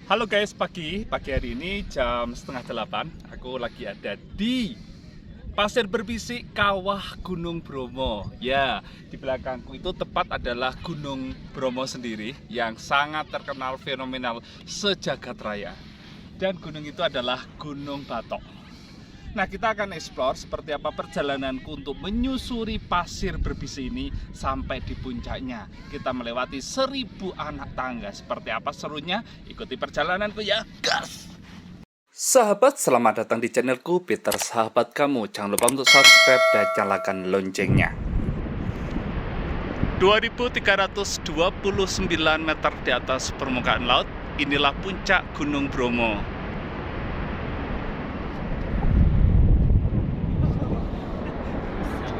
Halo guys, pagi hari ini jam setengah 8. Aku lagi ada di Pasir Berbisik, Kawah Gunung Bromo. Ya, di belakangku itu tepat adalah Gunung Bromo sendiri yang sangat terkenal fenomenal sejagat raya. Dan gunung itu adalah Gunung Batok. Nah, kita akan explore seperti apa perjalananku untuk menyusuri pasir berbisik ini sampai di puncaknya. Kita melewati 1000 anak tangga. Seperti apa serunya? Ikuti perjalananku ya, gas! Sahabat, selamat datang di channelku Peter Sahabat Kamu. Jangan lupa untuk subscribe dan nyalakan loncengnya. 2329 meter di atas permukaan laut, inilah puncak Gunung Bromo.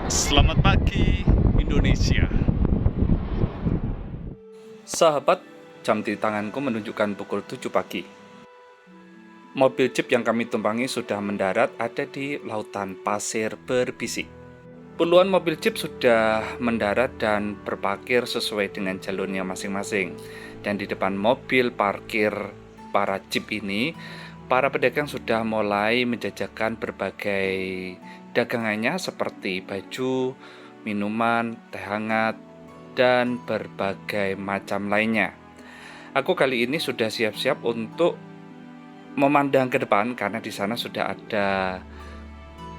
Selamat pagi Indonesia. Sahabat, jam di tanganku menunjukkan pukul 7 pagi. Mobil jeep yang kami tumpangi sudah mendarat ada di lautan pasir berbisik. Puluhan mobil jeep sudah mendarat dan berparkir sesuai dengan jalurnya masing-masing. Dan di depan mobil parkir para jeep ini, para pedagang sudah mulai menjajakan berbagai dagangannya seperti baju, minuman, teh hangat, dan berbagai macam lainnya. Aku kali ini sudah siap-siap untuk memandang ke depan karena di sana sudah ada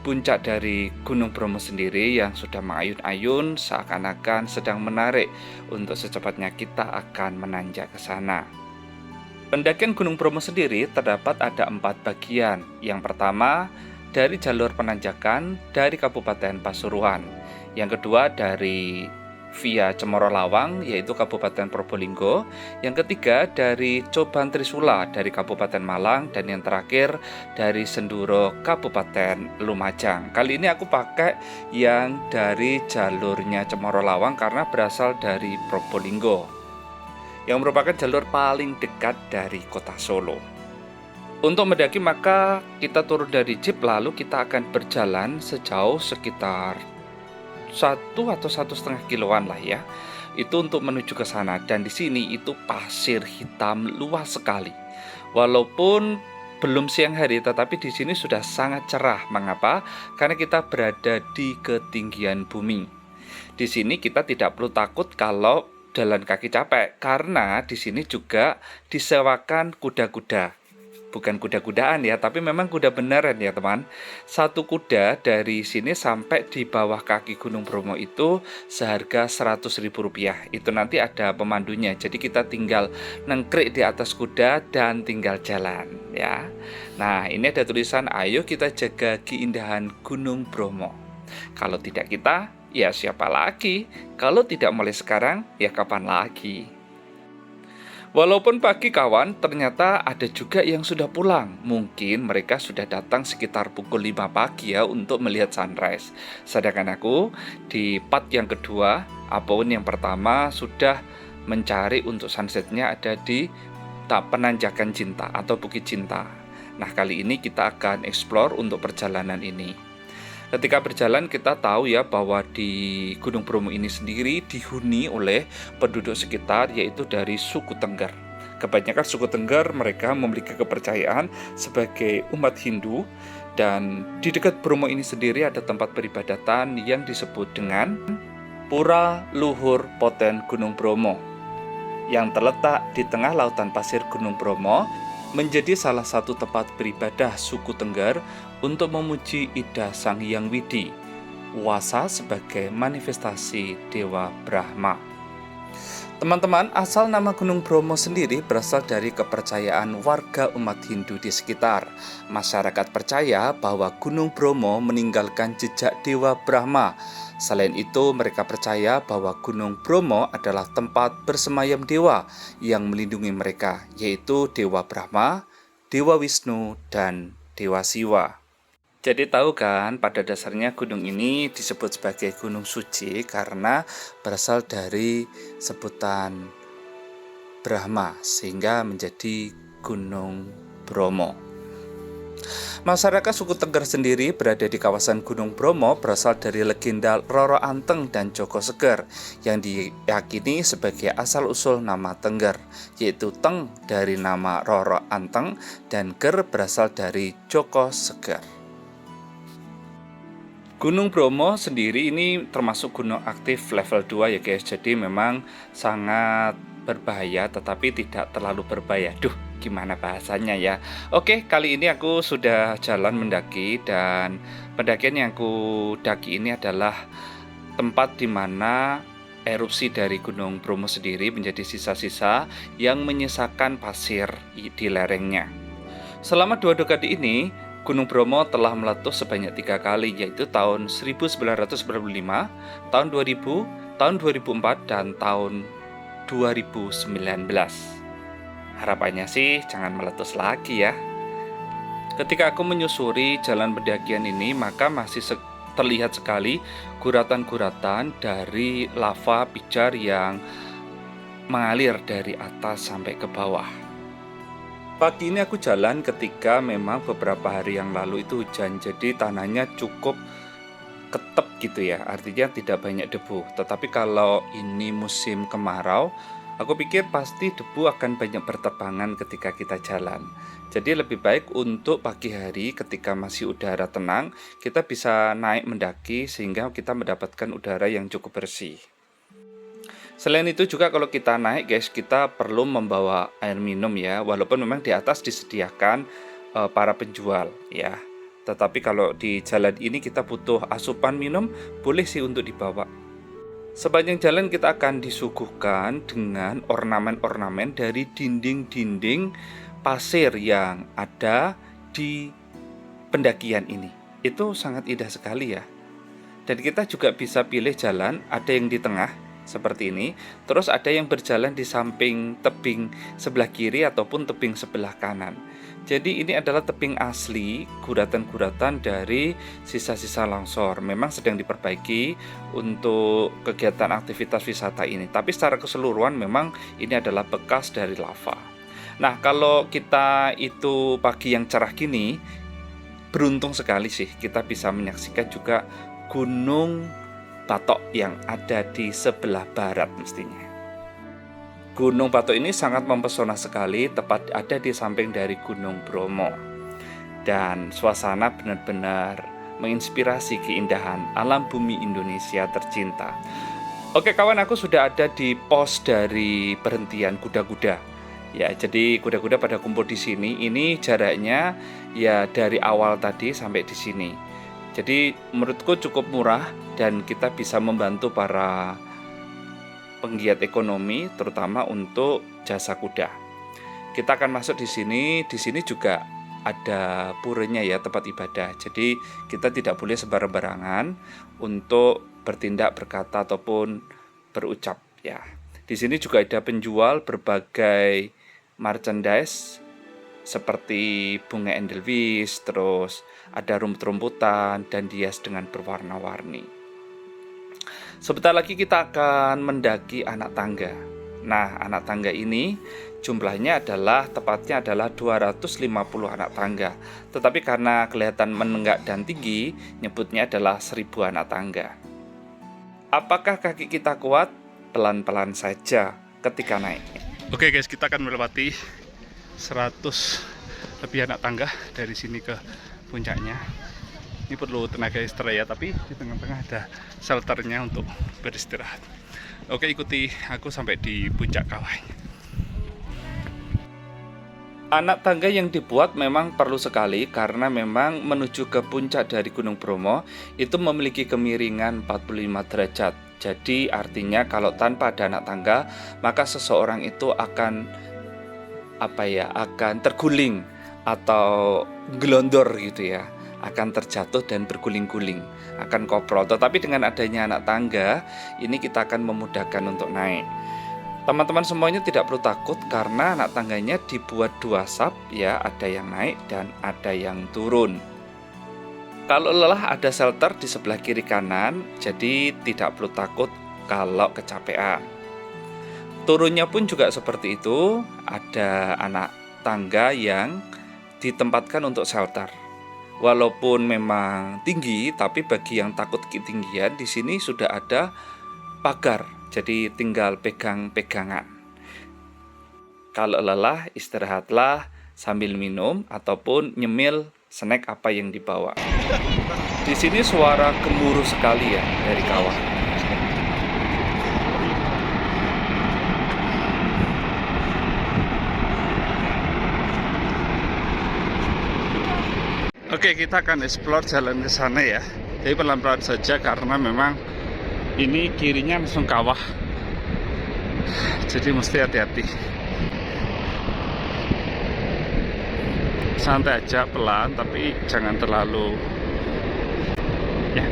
puncak dari Gunung Bromo sendiri yang sudah mengayun-ayun seakan-akan sedang menarik untuk secepatnya kita akan menanjak ke sana. Pendakian Gunung Bromo sendiri terdapat ada 4 bagian. Yang pertama, dari jalur penanjakan dari Kabupaten Pasuruan. Yang kedua dari via Cemoro Lawang yaitu Kabupaten Probolinggo. Yang ketiga dari Coban Trisula dari Kabupaten Malang. Dan yang terakhir dari Senduro Kabupaten Lumajang. Kali ini aku pakai yang dari jalurnya Cemoro Lawang karena berasal dari Probolinggo, yang merupakan jalur paling dekat dari kota Solo. Untuk mendaki maka kita turun dari jeep lalu kita akan berjalan sejauh sekitar 1 atau 1,5 kiloan lah ya. Itu untuk menuju ke sana dan di sini itu pasir hitam luas sekali. Walaupun belum siang hari tetapi di sini sudah sangat cerah. Mengapa? Karena kita berada di ketinggian bumi. Di sini kita tidak perlu takut kalau jalan kaki capek karena di sini juga disewakan kuda-kuda. Bukan kuda-kudaan ya, tapi memang kuda beneran ya teman. Satu kuda dari sini sampai di bawah kaki Gunung Bromo itu seharga Rp100.000. Itu nanti ada pemandunya. Jadi kita tinggal nengkrik di atas kuda dan tinggal jalan ya. Nah, ini ada tulisan ayo kita jaga keindahan Gunung Bromo. Kalau tidak kita, ya siapa lagi? Kalau tidak mulai sekarang, ya kapan lagi? Walaupun pagi kawan, ternyata ada juga yang sudah pulang. Mungkin mereka sudah datang sekitar pukul 5 pagi ya untuk melihat sunrise. Sedangkan aku di part yang kedua, apapun yang pertama sudah mencari untuk sunsetnya ada di Penanjakan Cinta atau Bukit Cinta. Nah, kali ini kita akan explore untuk perjalanan ini. Ketika berjalan kita tahu ya bahwa di Gunung Bromo ini sendiri dihuni oleh penduduk sekitar yaitu dari suku Tengger. Kebanyakan suku Tengger mereka memiliki kepercayaan sebagai umat Hindu dan di dekat Bromo ini sendiri ada tempat peribadatan yang disebut dengan Pura Luhur Poten Gunung Bromo yang terletak di tengah lautan pasir Gunung Bromo, menjadi salah satu tempat beribadah suku Tengger untuk memuji Ida Sang Hyang Widi Wasa sebagai manifestasi Dewa Brahma. Teman-teman, asal nama Gunung Bromo sendiri berasal dari kepercayaan warga umat Hindu di sekitar. Masyarakat percaya bahwa Gunung Bromo meninggalkan jejak Dewa Brahma. Selain itu, mereka percaya bahwa Gunung Bromo adalah tempat bersemayam dewa yang melindungi mereka, yaitu Dewa Brahma, Dewa Wisnu, dan Dewa Siwa. Jadi tahu kan, pada dasarnya gunung ini disebut sebagai gunung suci karena berasal dari sebutan Brahma, sehingga menjadi Gunung Bromo. Masyarakat suku Tengger sendiri berada di kawasan Gunung Bromo berasal dari legenda Roro Anteng dan Joko Seger yang diyakini sebagai asal-usul nama Tengger, yaitu Teng dari nama Roro Anteng dan Ger berasal dari Joko Seger. Gunung Bromo sendiri ini termasuk gunung aktif level 2 ya guys, jadi memang sangat berbahaya tetapi tidak terlalu berbahaya. Gimana bahasanya ya? Oke, kali ini aku sudah jalan mendaki dan pendakian yang aku daki ini adalah tempat di mana erupsi dari Gunung Bromo sendiri menjadi sisa-sisa yang menyisakan pasir di lerengnya. Selama 2 dekade ini, Gunung Bromo telah meletus sebanyak 3 kali, yaitu tahun 1995, tahun 2000, tahun 2004, dan tahun 2019. Harapannya sih jangan meletus lagi ya. Ketika aku menyusuri jalan pendakian ini, maka masih terlihat sekali guratan-guratan dari lava pijar yang mengalir dari atas sampai ke bawah. Pagi ini aku jalan ketika memang beberapa hari yang lalu itu hujan, jadi tanahnya cukup ketep gitu ya, artinya tidak banyak debu. Tetapi kalau ini musim kemarau, aku pikir pasti debu akan banyak berterbangan ketika kita jalan. Jadi lebih baik untuk pagi hari ketika masih udara tenang, kita bisa naik mendaki sehingga kita mendapatkan udara yang cukup bersih. Selain itu juga kalau kita naik guys, kita perlu membawa air minum ya, walaupun memang di atas disediakan para penjual ya. Tetapi kalau di jalan ini kita butuh asupan minum, boleh sih untuk dibawa. Sepanjang jalan kita akan disuguhkan dengan ornamen-ornamen dari dinding-dinding pasir yang ada di pendakian ini. Itu sangat indah sekali ya. Dan kita juga bisa pilih jalan, ada yang di tengah seperti ini, terus ada yang berjalan di samping tebing sebelah kiri ataupun tebing sebelah kanan. Jadi ini adalah tebing asli, guratan-guratan dari sisa-sisa longsor. Memang sedang diperbaiki untuk kegiatan aktivitas wisata ini. Tapi secara keseluruhan memang ini adalah bekas dari lava. Nah, kalau kita itu pagi yang cerah gini, beruntung sekali sih kita bisa menyaksikan juga Gunung Batok yang ada di sebelah barat mestinya. Gunung Batok ini sangat mempesona sekali, tepat ada di samping dari Gunung Bromo. Dan suasana benar-benar menginspirasi keindahan alam bumi Indonesia tercinta. Oke kawan, aku sudah ada di pos dari perhentian kuda-kuda. Ya, jadi kuda-kuda pada kumpul di sini. Ini jaraknya ya dari awal tadi sampai di sini. Jadi menurutku cukup murah dan kita bisa membantu para penggiat ekonomi, terutama untuk jasa kuda. Kita akan masuk di sini. Di sini juga ada puranya ya, tempat ibadah. Jadi kita tidak boleh sembarang-barangan untuk bertindak, berkata ataupun berucap ya. Di sini juga ada penjual berbagai merchandise seperti bunga edelweiss, terus ada rumput-rumputan dan dias dengan berwarna-warni. Sebentar lagi kita akan mendaki anak tangga. Nah, anak tangga ini jumlahnya tepatnya adalah 250 anak tangga. Tetapi karena kelihatan menenggak dan tinggi, nyebutnya adalah 1000 anak tangga. Apakah kaki kita kuat? Pelan-pelan saja ketika naik. Oke guys, kita akan melewati 100 lebih anak tangga dari sini ke puncaknya. Ini perlu tenaga ekstra ya, tapi di tengah-tengah ada shelternya untuk beristirahat. Oke, ikuti aku sampai di puncak kawah. Anak tangga yang dibuat memang perlu sekali karena memang menuju ke puncak dari Gunung Bromo itu memiliki kemiringan 45 derajat. Jadi artinya kalau tanpa ada anak tangga, maka seseorang itu akan terguling atau gelondor gitu ya. Akan terjatuh dan berguling-guling, akan koprol. Tetapi dengan adanya anak tangga, ini kita akan memudahkan untuk naik. Teman-teman semuanya tidak perlu takut karena anak tangganya dibuat 2 sap ya, ada yang naik dan ada yang turun. Kalau lelah ada shelter di sebelah kiri kanan, jadi tidak perlu takut kalau kecapean. Turunnya pun juga seperti itu, ada anak tangga yang ditempatkan untuk shelter. Walaupun memang tinggi, tapi bagi yang takut ketinggian di sini sudah ada pagar. Jadi tinggal pegang-pegangan. Kalau lelah, istirahatlah sambil minum ataupun nyemil snack apa yang dibawa. Di sini suara gemuruh sekali ya dari kawah. Oke, kita akan explore jalan ke sana ya. Jadi pelan-pelan saja karena memang ini kirinya langsung kawah. Jadi mesti hati-hati. Santai aja, pelan, tapi jangan terlalu ya.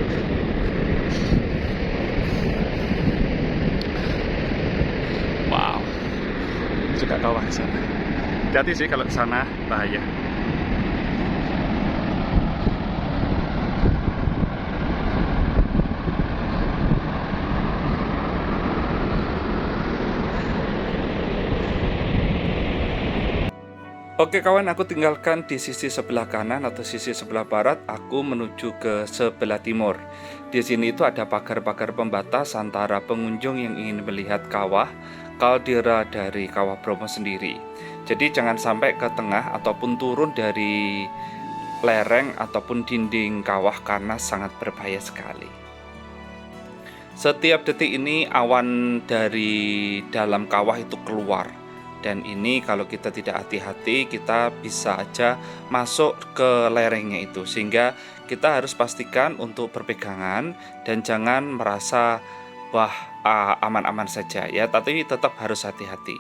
Wow. Ini juga kawah di sana. Hati-hati sih kalau ke sana, bahaya. Oke kawan, aku tinggalkan di sisi sebelah kanan atau sisi sebelah barat, aku menuju ke sebelah timur. Di sini itu ada pagar-pagar pembatas antara pengunjung yang ingin melihat kawah, kaldera dari Kawah Bromo sendiri. Jadi jangan sampai ke tengah ataupun turun dari lereng ataupun dinding kawah karena sangat berbahaya sekali. Setiap detik ini awan dari dalam kawah itu keluar. Dan ini kalau kita tidak hati-hati, kita bisa aja masuk ke lerengnya itu. Sehingga kita harus pastikan untuk berpegangan dan jangan merasa wah aman-aman saja ya, tapi tetap harus hati-hati.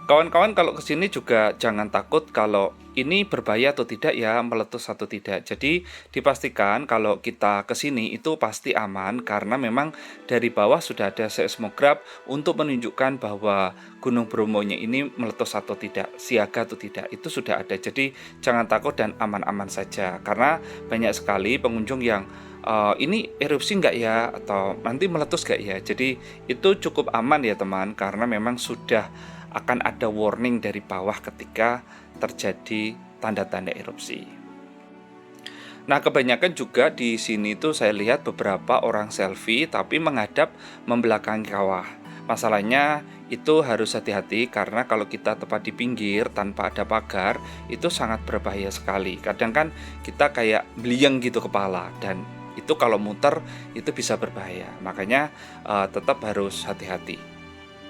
Kawan-kawan kalau kesini juga jangan takut kalau ini berbahaya atau tidak ya, meletus atau tidak. Jadi dipastikan kalau kita kesini itu pasti aman karena memang dari bawah sudah ada seismograf untuk menunjukkan bahwa Gunung Bromonya ini meletus atau tidak, siaga atau tidak, itu sudah ada. Jadi jangan takut dan aman-aman saja karena banyak sekali pengunjung yang ini erupsi nggak ya atau nanti meletus nggak ya. Jadi itu cukup aman ya teman, karena memang sudah akan ada warning dari bawah ketika terjadi tanda-tanda erupsi. Nah, kebanyakan juga di sini tuh saya lihat beberapa orang selfie tapi menghadap membelakangi kawah. Masalahnya itu harus hati-hati karena kalau kita tepat di pinggir tanpa ada pagar itu sangat berbahaya sekali. Kadang kan kita kayak beliang gitu kepala dan itu kalau muter itu bisa berbahaya. Makanya tetap harus hati-hati.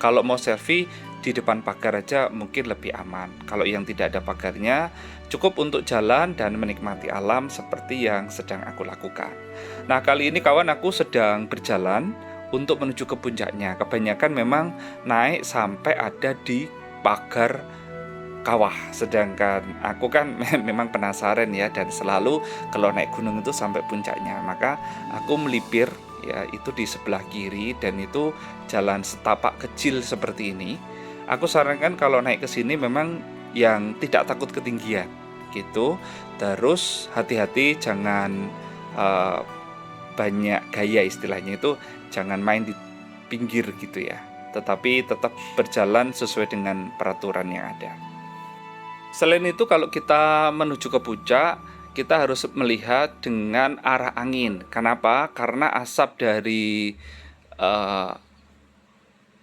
Kalau mau selfie di depan pagar aja mungkin lebih aman. Kalau yang tidak ada pagarnya, cukup untuk jalan dan menikmati alam seperti yang sedang aku lakukan. Nah, kali ini kawan aku sedang berjalan untuk menuju ke puncaknya. Kebanyakan memang naik sampai ada di pagar kawah. Sedangkan aku kan memang penasaran ya, dan selalu kalau naik gunung itu sampai puncaknya. Maka aku melipir ya itu di sebelah kiri dan itu jalan setapak kecil seperti ini. Aku sarankan kalau naik ke sini memang yang tidak takut ketinggian gitu. Terus hati-hati jangan banyak gaya, istilahnya itu jangan main di pinggir gitu ya. Tetapi tetap berjalan sesuai dengan peraturan yang ada. Selain itu kalau kita menuju ke puncak, kita harus melihat dengan arah angin. Kenapa? Karena asap dari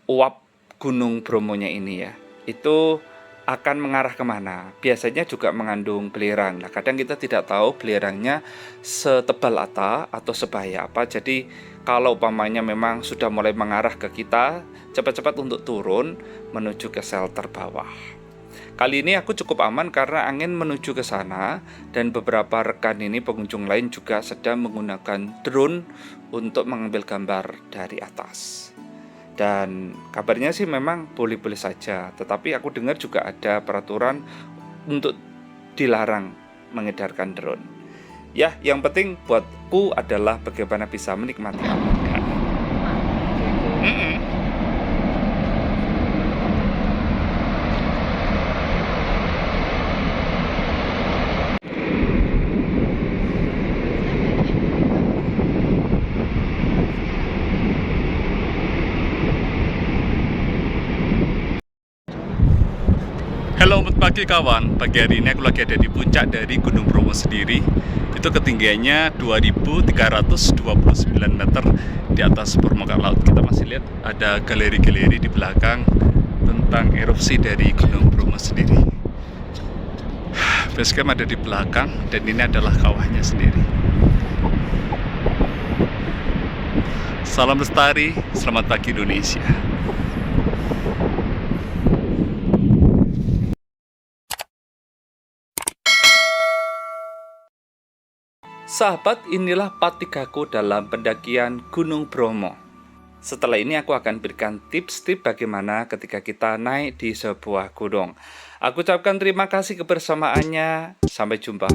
uap Gunung Bromonya ini ya, itu akan mengarah kemana. Biasanya juga mengandung belerang. Nah, kadang kita tidak tahu belerangnya setebal atau sebahaya apa. Jadi kalau umpamanya memang sudah mulai mengarah ke kita, cepat-cepat untuk turun menuju ke shelter bawah. Kali ini aku cukup aman karena angin menuju ke sana dan beberapa rekan ini pengunjung lain juga sedang menggunakan drone untuk mengambil gambar dari atas. Dan kabarnya sih memang boleh-boleh saja, tetapi aku dengar juga ada peraturan untuk dilarang mengedarkan drone. Ya, yang penting buatku adalah bagaimana bisa menikmati alamnya. Halo, selamat pagi kawan. Pagi hari ini aku lagi ada di puncak dari Gunung Bromo sendiri. Itu ketinggiannya 2329 meter di atas permukaan laut. Kita masih lihat ada galeri-galeri di belakang tentang erupsi dari Gunung Bromo sendiri. Basecamp ada di belakang dan ini adalah kawahnya sendiri. Salam lestari, selamat pagi Indonesia. Sahabat, inilah part 3ku dalam pendakian Gunung Bromo. Setelah ini aku akan berikan tips-tips bagaimana ketika kita naik di sebuah gunung. Aku ucapkan terima kasih kebersamaannya. Sampai jumpa.